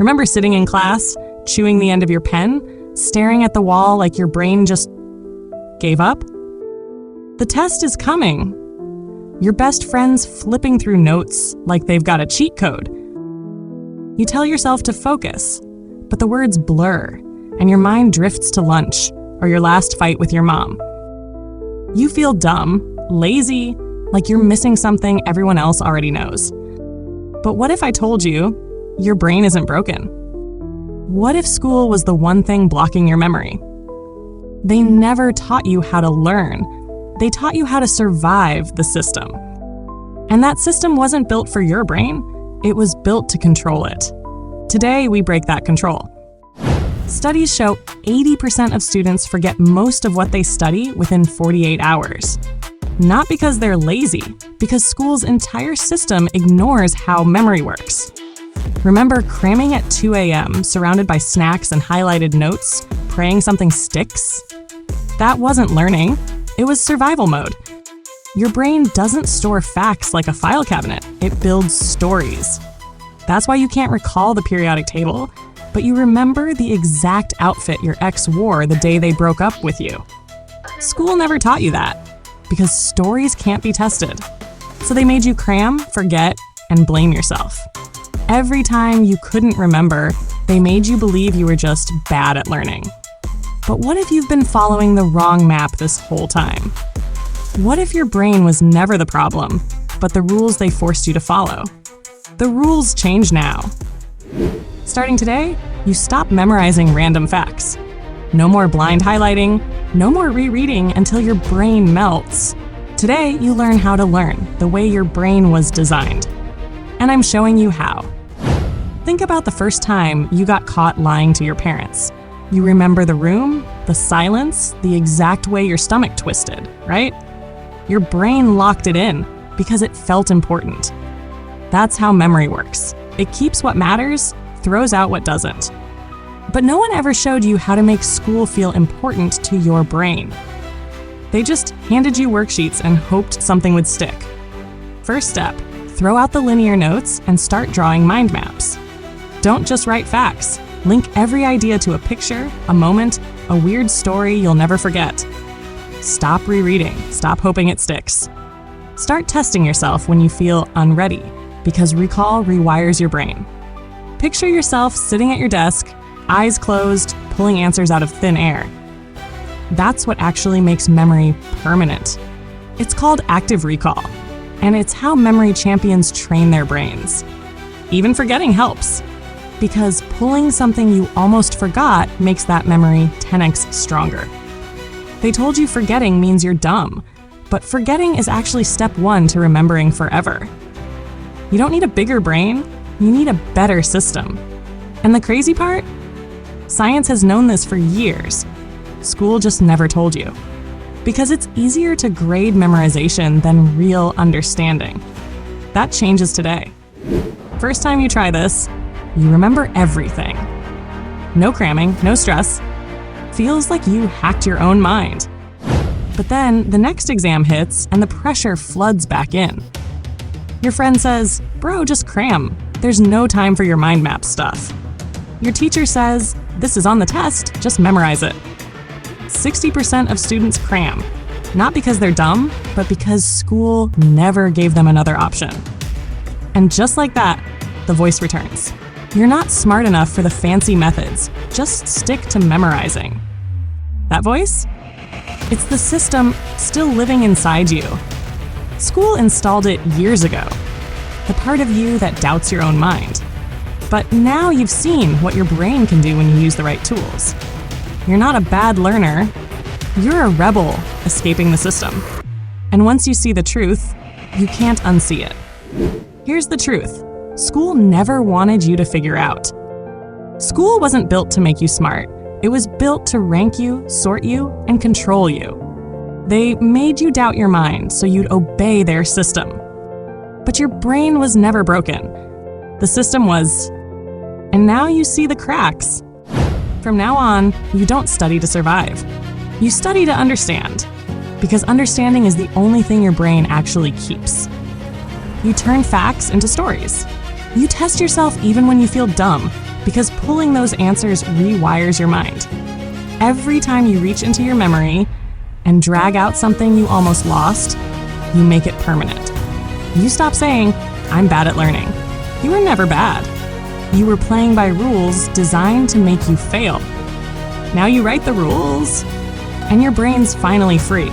Remember sitting in class, chewing the end of your pen, staring at the wall like your brain just gave up? The test is coming. Your best friend's flipping through notes like they've got a cheat code. You tell yourself to focus, but the words blur, and your mind drifts to lunch or your last fight with your mom. You feel dumb, lazy, like you're missing something everyone else already knows. But what if I told you your brain isn't broken? What if school was the one thing blocking your memory? They never taught you how to learn. They taught you how to survive the system. And that system wasn't built for your brain. It was built to control it. Today, we break that control. Studies show 80% of students forget most of what they study within 48 hours. Not because they're lazy, because school's entire system ignores how memory works. Remember cramming at 2 a.m., surrounded by snacks and highlighted notes, praying something sticks? That wasn't learning. It was survival mode. Your brain doesn't store facts like a file cabinet. It builds stories. That's why you can't recall the periodic table, but you remember the exact outfit your ex wore the day they broke up with you. School never taught you that, because stories can't be tested. So they made you cram, forget, and blame yourself. Every time you couldn't remember, they made you believe you were just bad at learning. But what if you've been following the wrong map this whole time? What if your brain was never the problem, but the rules they forced you to follow? The rules change now. Starting today, you stop memorizing random facts. No more blind highlighting, no more rereading until your brain melts. Today, you learn how to learn the way your brain was designed. And I'm showing you how. Think about the first time you got caught lying to your parents. You remember the room, the silence, the exact way your stomach twisted, right? Your brain locked it in because it felt important. That's how memory works. It keeps what matters, throws out what doesn't. But no one ever showed you how to make school feel important to your brain. They just handed you worksheets and hoped something would stick. First step, throw out the linear notes and start drawing mind maps. Don't just write facts. Link every idea to a picture, a moment, a weird story you'll never forget. Stop rereading. Stop hoping it sticks. Start testing yourself when you feel unready, because recall rewires your brain. Picture yourself sitting at your desk, eyes closed, pulling answers out of thin air. That's what actually makes memory permanent. It's called active recall, and it's how memory champions train their brains. Even forgetting helps, because pulling something you almost forgot makes that memory 10x stronger. They told you forgetting means you're dumb, but forgetting is actually step one to remembering forever. You don't need a bigger brain, you need a better system. And the crazy part? Science has known this for years. School just never told you. Because it's easier to grade memorization than real understanding. That changes today. First time you try this, you remember everything. No cramming, no stress. Feels like you hacked your own mind. But then the next exam hits and the pressure floods back in. Your friend says, "Bro, just cram. There's no time for your mind map stuff." Your teacher says, "This is on the test, just memorize it." 60% of students cram, not because they're dumb, but because school never gave them another option. And just like that, the voice returns. You're not smart enough for the fancy methods. Just stick to memorizing. That voice? It's the system still living inside you. School installed it years ago. The part of you that doubts your own mind. But now you've seen what your brain can do when you use the right tools. You're not a bad learner. You're a rebel escaping the system. And once you see the truth, you can't unsee it. Here's the truth. School never wanted you to figure out. School wasn't built to make you smart. It was built to rank you, sort you, and control you. They made you doubt your mind so you'd obey their system. But your brain was never broken. The system was. And now you see the cracks. From now on, you don't study to survive. You study to understand, because understanding is the only thing your brain actually keeps. You turn facts into stories. You test yourself even when you feel dumb, because pulling those answers rewires your mind. Every time you reach into your memory and drag out something you almost lost, you make it permanent. You stop saying, "I'm bad at learning." You were never bad. You were playing by rules designed to make you fail. Now you write the rules, and your brain's finally free.